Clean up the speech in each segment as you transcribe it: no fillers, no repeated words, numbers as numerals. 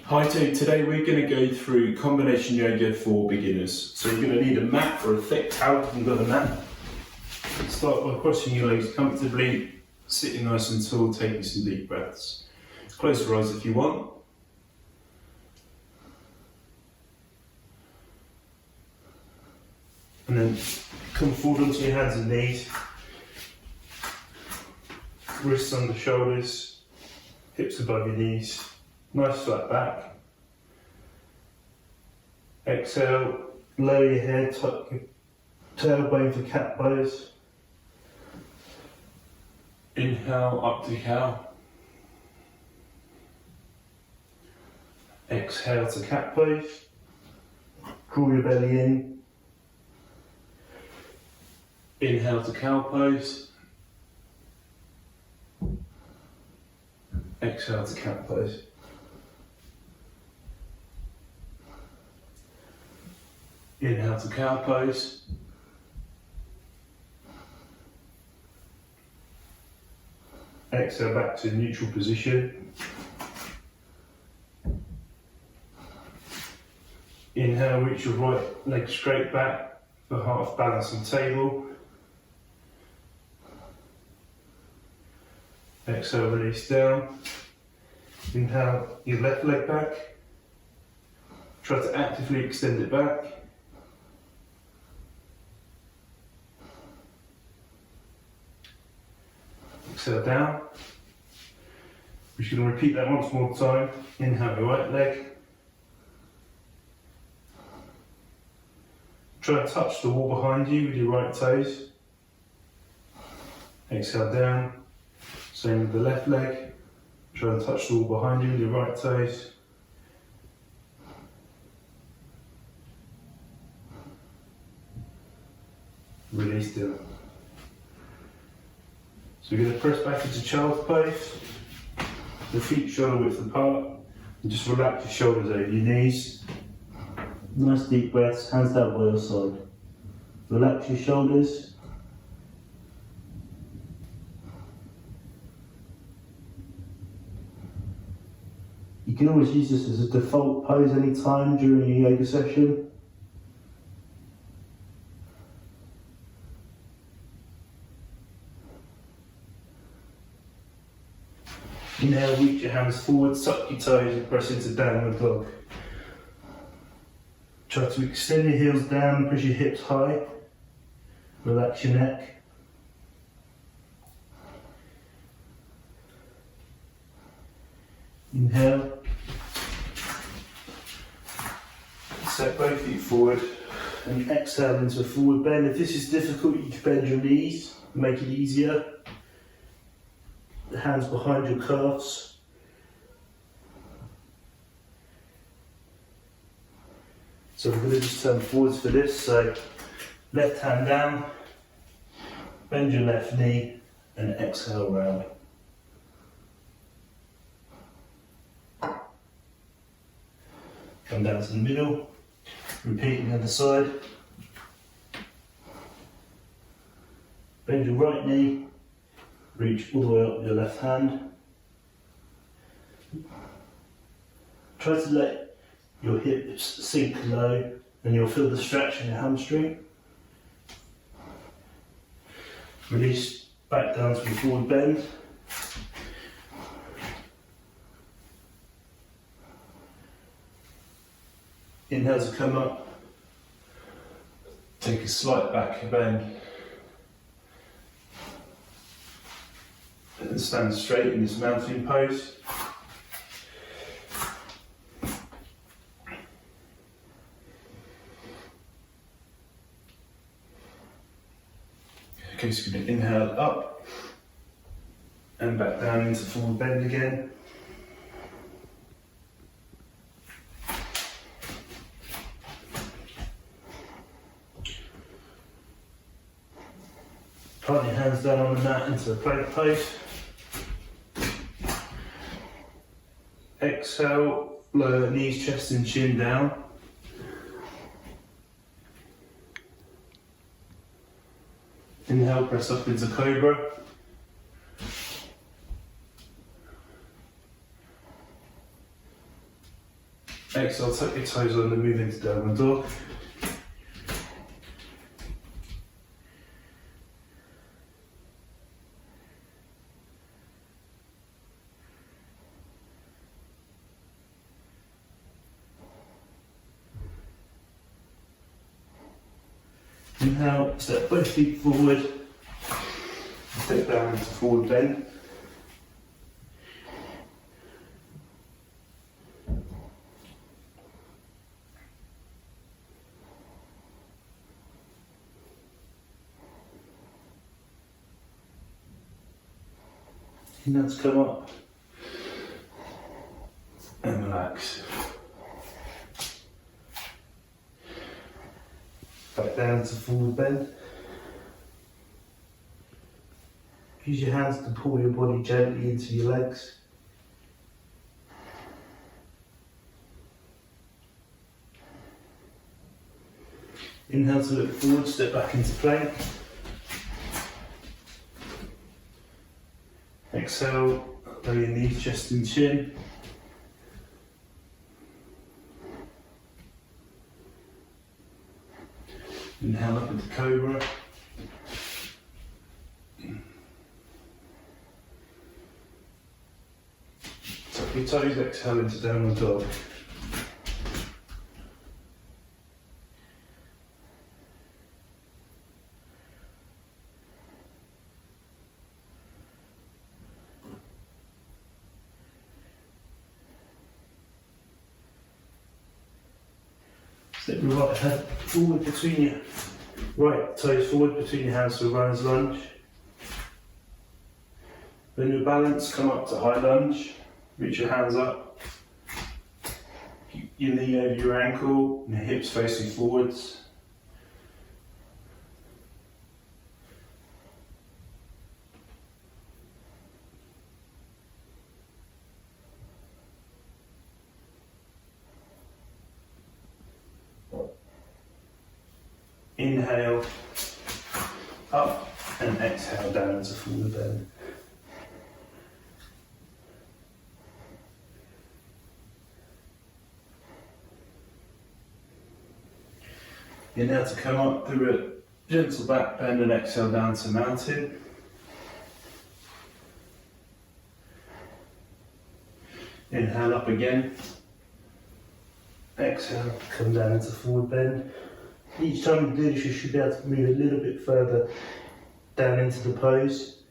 Hi team, today we're going to go through combination yoga for beginners. So you're going to need a mat or a thick towel if you've got a mat. Start by crossing your legs comfortably, sitting nice and tall, taking some deep breaths. Close your eyes if you want. And then come forward onto your hands and knees. Wrists on the shoulders, hips above your knees. Nice flat back. Exhale, lower your head, tuck your tailbone for cat pose. Inhale, up to cow. Exhale to cat pose. Draw your belly in. Inhale to cow pose. Exhale to cat pose. Inhale to cow pose. Exhale back to neutral position. Inhale, reach your right leg straight back for half balance on table. Exhale, release down. Inhale, your left leg back. Try to actively extend it back. Exhale down. We're just going to repeat that once more time. Inhale your right leg. Try to touch the wall behind you with your right toes. Exhale down. Same with the left leg. Try and touch the wall behind you with your right toes. Release down. So we're going to press back into child's pose. The feet shoulder width apart. And just relax your shoulders over your knees. Nice deep breaths, hands down by your side. Relax your shoulders. You can always use this as a default pose anytime during your yoga session. Inhale, reach your hands forward, suck your toes and press into downward dog. Try to extend your heels down, push your hips high. Relax your neck. Inhale. Step both feet forward and exhale into a forward bend. If this is difficult, you can bend your knees, make it easier. The hands behind your calves. So we're going to just turn forwards for this. So left hand down, bend your left knee and exhale round. Come down to the middle, repeating the other side. Bend your right knee. Reach all the way up with your left hand. Try to let your hips sink low and you'll feel the stretch in your hamstring. Release back down to a forward bend. Inhale to come up. Take a slight back bend. And stand straight in this mountain pose. Okay, so we're going to inhale up and back down into forward bend again. Plant your hands down on the mat into a plank pose. Exhale, lower knees, chest and chin down. Inhale, press up into cobra. Exhale, tuck your toes on and move into downward dog. Inhale, step both feet forward, step down into forward bend. Inhale to come up and relax. Back down to forward bend. Use your hands to pull your body gently into your legs. Inhale to look forward, step back into plank. Exhale, lower your knees, chest and chin. Inhale up into cobra. Tuck your toes, exhale into downward dog. Step your right hand forward between your right toes forward between your hands to a runner's lunge. Then your balance, come up to high lunge. Reach your hands up. Keep your knee over your ankle and your hips facing forwards. Inhale up and exhale down into forward bend. Inhale to come up through a gentle back bend and exhale down to mountain. Inhale up again. Exhale, come down into forward bend. Each time you do this, you should be able to move a little bit further down into the pose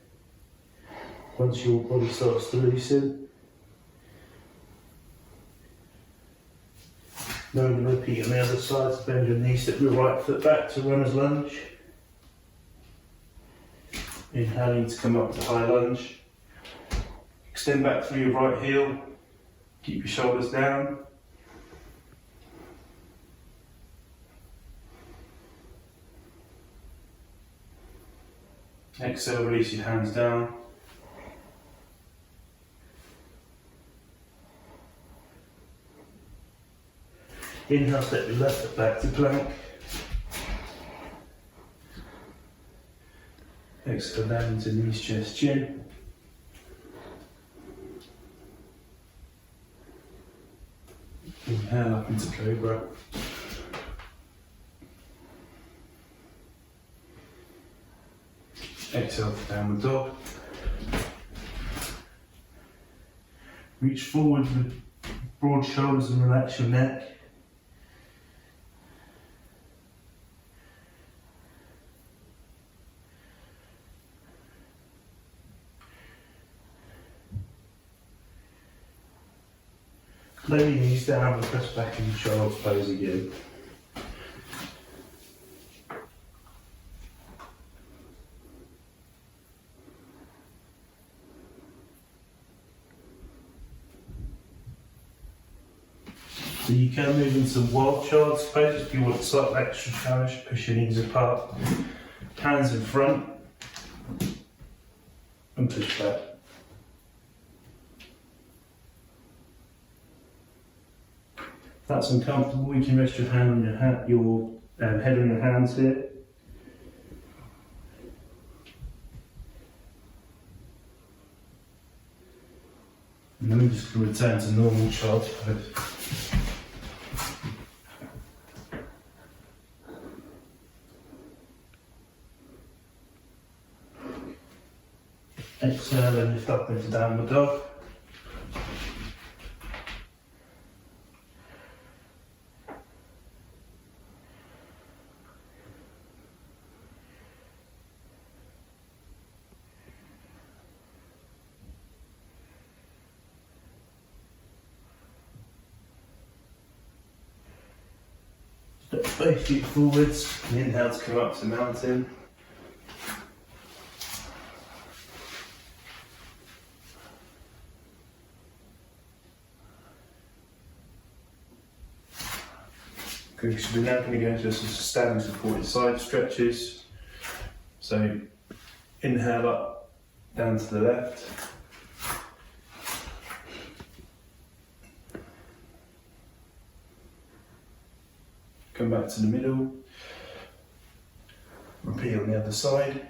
once your body starts to loosen. Now I'm going to repeat on the other side, so bend your knee, step your right foot back to runner's lunge. Inhaling to come up to high lunge. Extend back through your right heel, keep your shoulders down. Exhale, release your hands down. Inhale, step your left foot back to plank. Exhale down into knees, chest, chin. Inhale up into cobra. Exhale to downward dog. Reach forward with broad shoulders and relax your neck. Lay your knees down and press back into child's pose again. So you can move into wild child's pose if you want slightly extra challenge. Push your knees apart, hands in front, and push back. If that's uncomfortable, you can rest your hand on your head on your hands here. And then we're just going to return to normal child's pose. Exhale and lift up into downward dog. Step both feet forwards and inhale to come up to mountain. Good, so we're now going to go into some standing supported side stretches. So inhale up, down to the left. Come back to the middle. Repeat on the other side.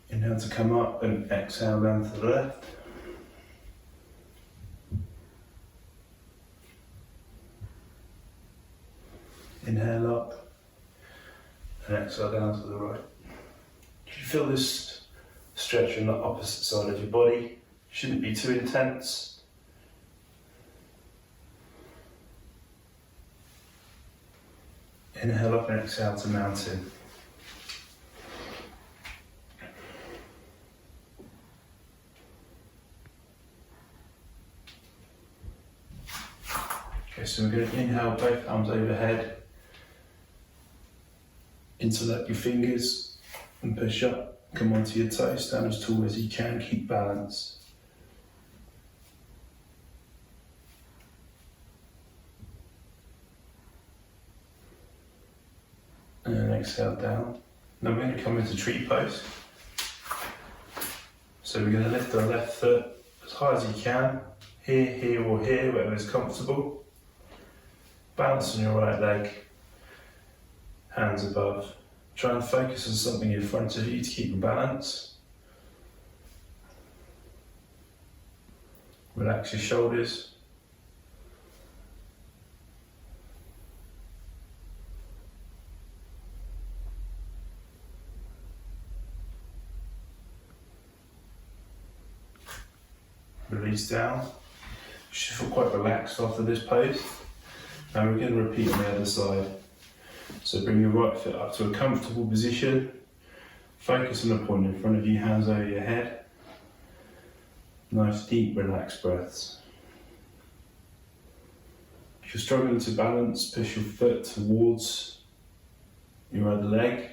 Inhale to come up and exhale down to the left. Inhale up and exhale down to the right. If you feel this stretch on the opposite side of your body, shouldn't be too intense. Inhale up and exhale to mountain. Okay, so we're going to inhale both arms overhead. Interlock your fingers and push up. Come onto your toes, stand as tall as you can, keep balance. And then exhale down. Now we're going to come into tree pose. So we're going to lift our left foot as high as you can, here or here, wherever is comfortable. Balance on your right leg, hands above. Try and focus on something in front of you to keep your balance. Relax your shoulders. Release down. You should feel quite relaxed after this pose. And we're going to repeat on the other side. So bring your right foot up to a comfortable position. Focus on the point in front of you, hands over your head. Nice deep relaxed breaths. If you're struggling to balance, push your foot towards your other leg.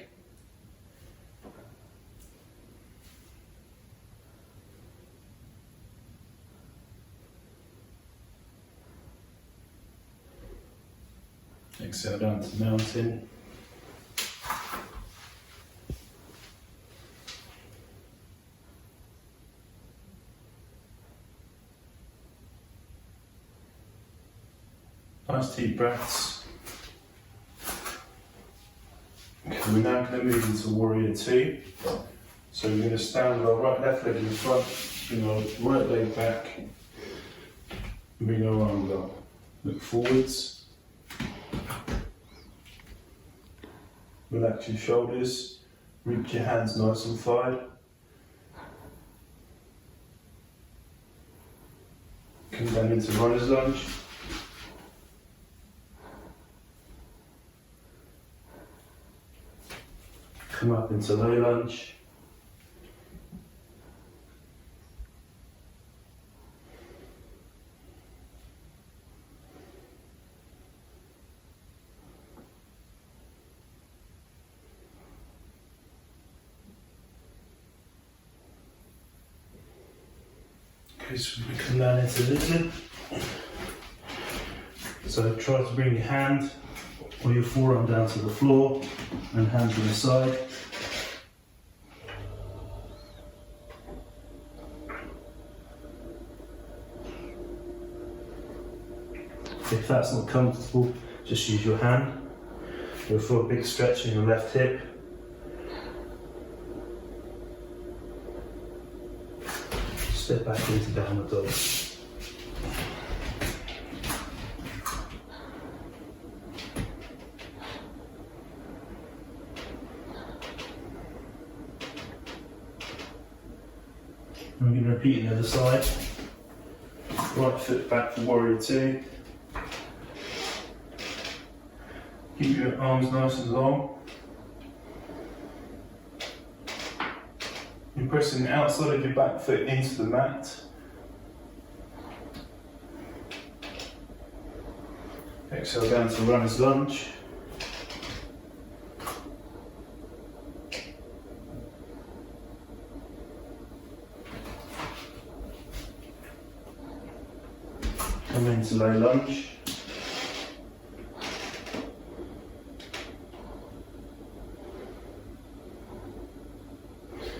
Exhale down to mountain. Nice deep breaths. Okay, we're now going to move into warrior two. So we're going to stand with our left leg in front, bring our right leg back, and bring our arms up. Look forwards. Relax your shoulders, reach your hands nice and wide. Come down into runner's lunge. Come up into low lunge. So we come down into lizard. So try to bring your hand or your forearm down to the floor and hands on the side. If that's not comfortable, just use your hand. You'll feel a big stretch in your left hip. Step back into downward dog. And we're going to repeat on the other side. Right foot back for warrior two. Keep your arms nice and long. You're pressing the outside of your back foot into the mat. Exhale down to runner's lunge. Come into low lunge.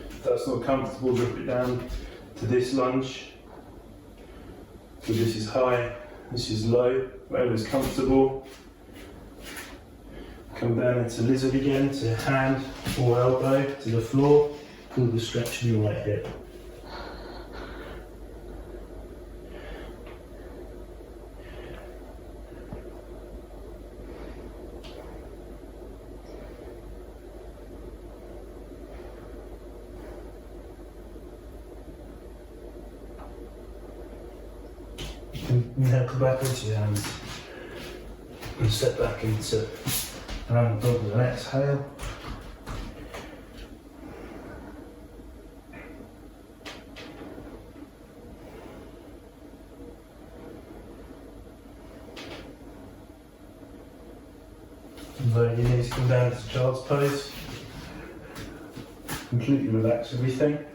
If that's not comfortable, drop it down to this lunge. So this is high, this is low, whatever's comfortable. Come down into lizard again, to hand or elbow to the floor. Feel the stretch in your right hip. Now come back onto your hands and step back into round dog with an exhale. And lower your knees, come down to child's pose. Completely relax everything.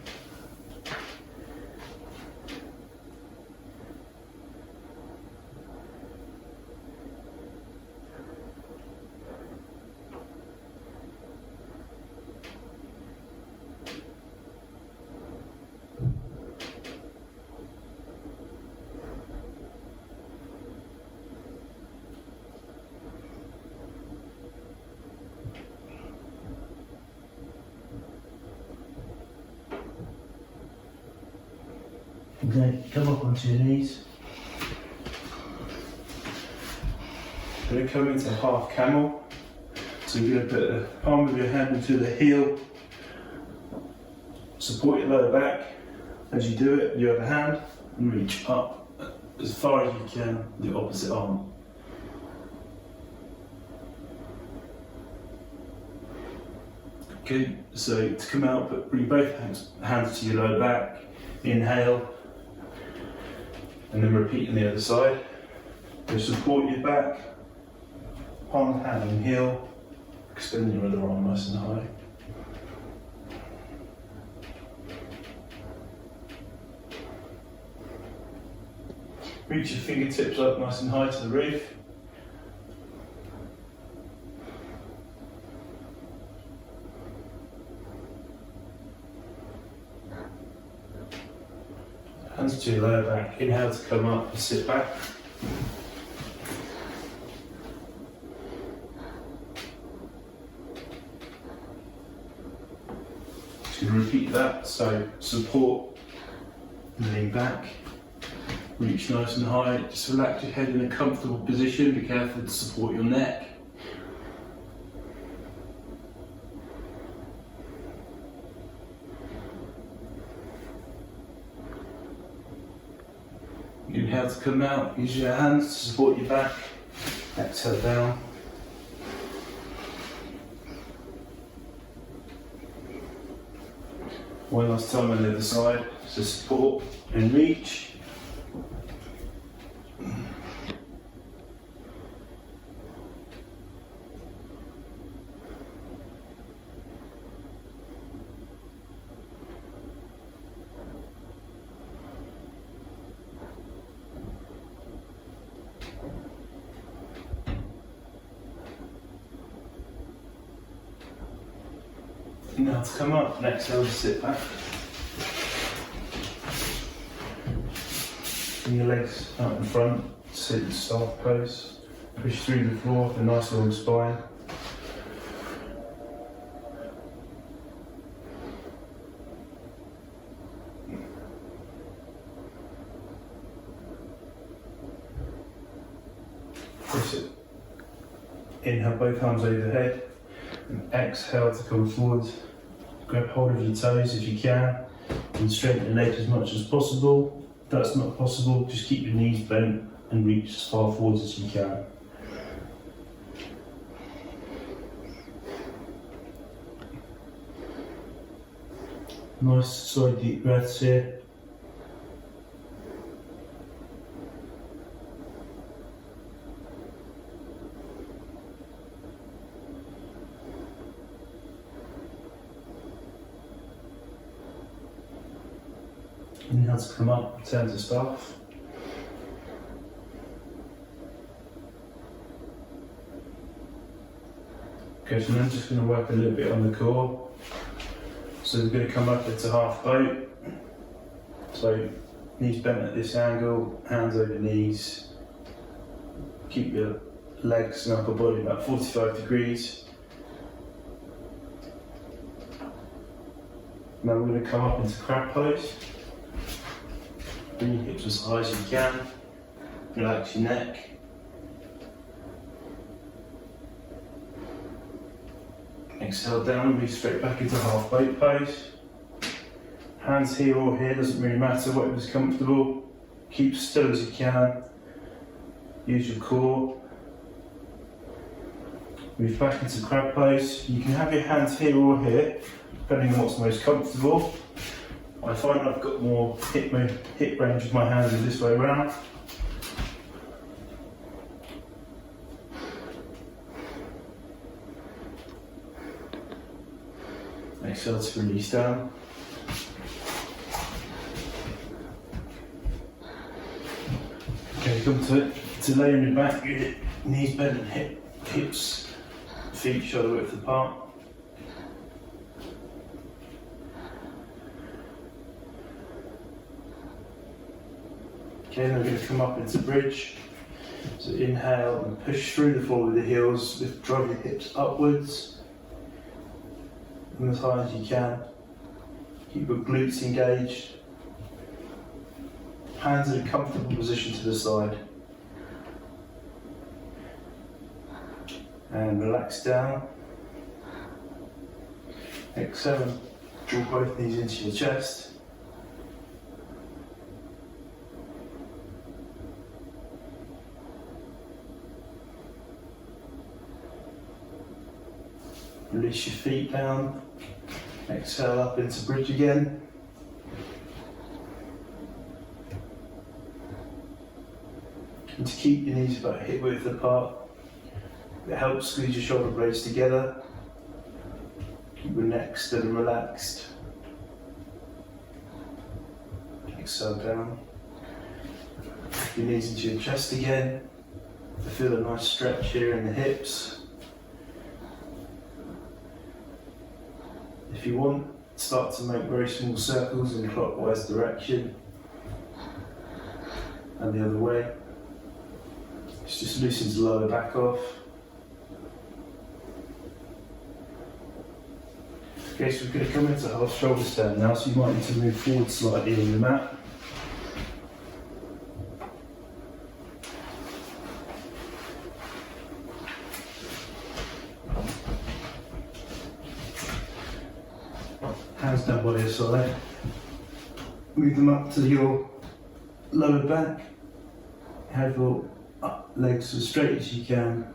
Okay, come up onto your knees. Going to come into half camel. So you're going to put the palm of your hand into the heel. Support your lower back. As you do it, your other hand, and reach up as far as you can, the opposite arm. Okay, so to come out, bring both hands to your lower back. Inhale. And then repeat on the other side. So support your back, palm of hand and heel, extend your other arm nice and high. Reach your fingertips up nice and high to the roof. Hands to your lower back. Inhale to come up and sit back. Just going to repeat that. So support, lean back, reach nice and high. Just relax your head in a comfortable position. Be careful to support your neck. Inhale to come out, use your hands to support your back, exhale down. One last time on the other side, so support and reach. Now to come up, and exhale to sit back. Bring your legs out in front, sit in staff pose. Push through the floor with a nice long spine. Push it. Inhale, both arms overhead. And exhale to come forward. Grab hold of your toes if you can. and straighten the legs as much as possible. If that's not possible, just keep your knees bent and reach as far forward as you can. Nice, slow, deep breaths here. Inhale to come up, return to staff. Okay, so now I'm just going to work a little bit on the core. So we're going to come up into half boat. So knees bent at this angle, hands over knees. Keep your legs and upper body about 45 degrees. Now we're going to come up into crab pose. Bring your hips as high as you can. Relax your neck. Exhale down, move straight back into half boat pose. Hands here or here, doesn't really matter, whatever's comfortable. Keep still as you can. Use your core. Move back into crab pose. You can have your hands here or here, depending on what's most comfortable. I find I've got more hip range with my hands this way around. Exhale to release down. Okay, come to lay on your back, your knees bent and hips, feet shoulder width apart. Okay, then we're going to come up into bridge. So inhale and push through the floor with the heels, drive your hips upwards. And as high as you can. Keep your glutes engaged. Hands in a comfortable position to the side. And relax down. Exhale and draw both knees into your chest. Release your feet down. Exhale up into bridge again. And to keep your knees about hip width apart, it helps squeeze your shoulder blades together. Keep your neck still and relaxed. Exhale down. Your knees into your chest again. Feel a nice stretch here in the hips. If you want, start to make very small circles in clockwise direction and the other way. This just loosens the lower back off. Okay, so we're going to come into half shoulder stand now, so you might need to move forward slightly on the mat. Hands down by your side. Move them up to your lower back. Have your legs as straight as you can.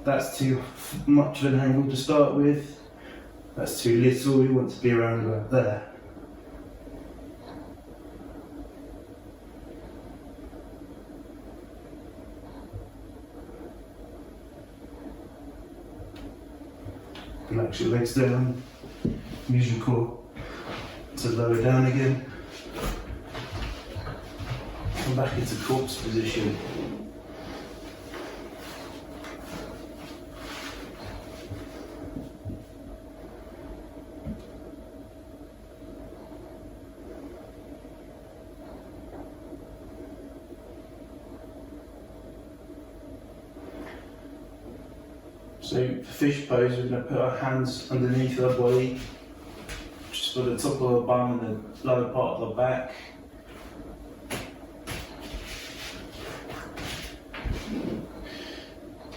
That's too much of an angle to start with. That's too little. We want to be around about there. Relax your legs down, use your core to lower down again. Come back into corpse position. So for fish pose, we're going to put our hands underneath our body, just for the top of our bum and the lower part of the back.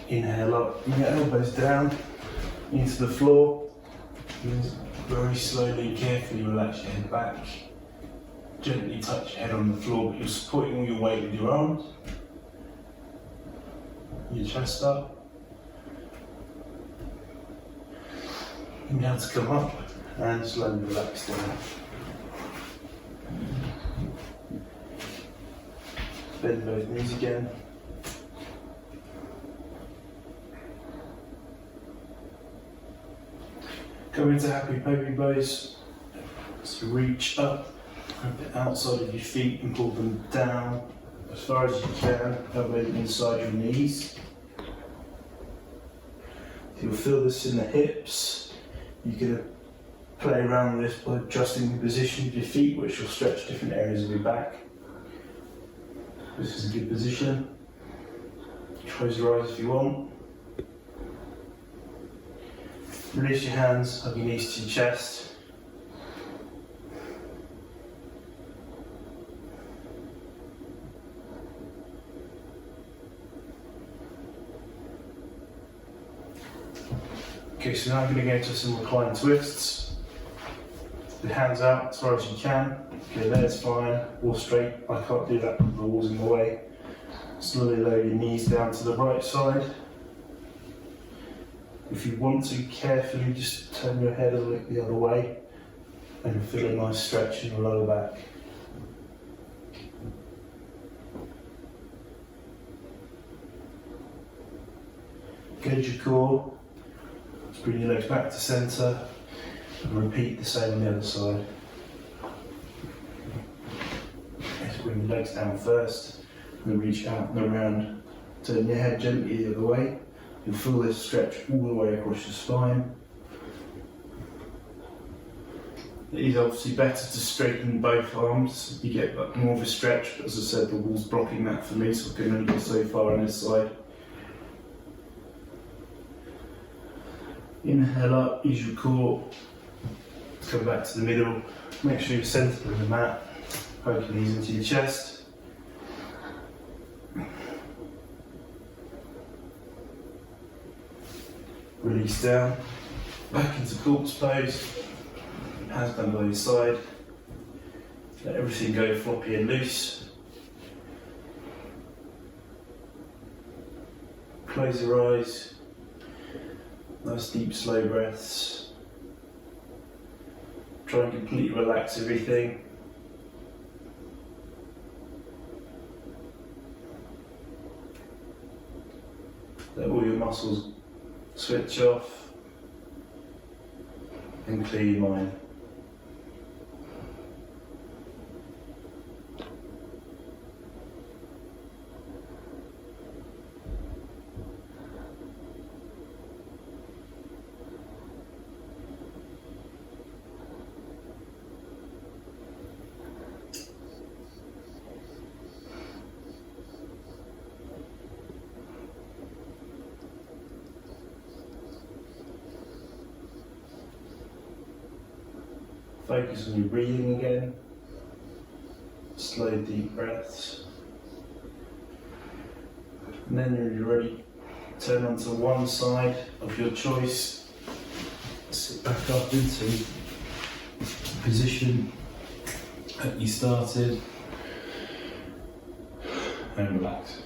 Inhale up, bring your elbows down into the floor. Very slowly, carefully relax your head back. Gently touch your head on the floor, but you're supporting all your weight with your arms. Your chest up. You now to come up and slowly relax down. Bend both knees again. Come into happy baby pose. So reach up, grab the outside of your feet and pull them down as far as you can, elbow them inside your knees. You'll feel this in the hips. You can play around with this by adjusting the position of your feet, which will stretch different areas of your back. This is a good position. Close your eyes if you want. Release your hands, hug your knees to your chest. Okay, so now I'm going to go into some recline twists. The hands out as far as you can. Okay, there's fine, wall straight. I can't do that because the wall's in the way. Slowly lower your knees down to the right side. If you want to, carefully just turn your head a little the other way and feel a nice stretch in your lower back. Engage your core. Just bring your legs back to centre and repeat the same on the other side. Just bring your legs down first and reach out and around. Turn your head gently the other way. You'll feel this stretch all the way across your spine. It is obviously better to straighten both arms. You get more of a stretch, but as I said, the wall's blocking that for me, so I can only go so far on this side. Inhale up, use your core. Come back to the middle. Make sure you're centered on the mat. Poke your knees into your chest. Release down, back into corpse pose, hands down by your side, let everything go floppy and loose. Close your eyes, nice deep slow breaths. Try and completely relax everything. Let all your muscles switch off and clear your mind. Focus on your breathing again. Slow, deep breaths. And then when you're ready, turn onto one side of your choice. Sit back up into the position that you started and relax.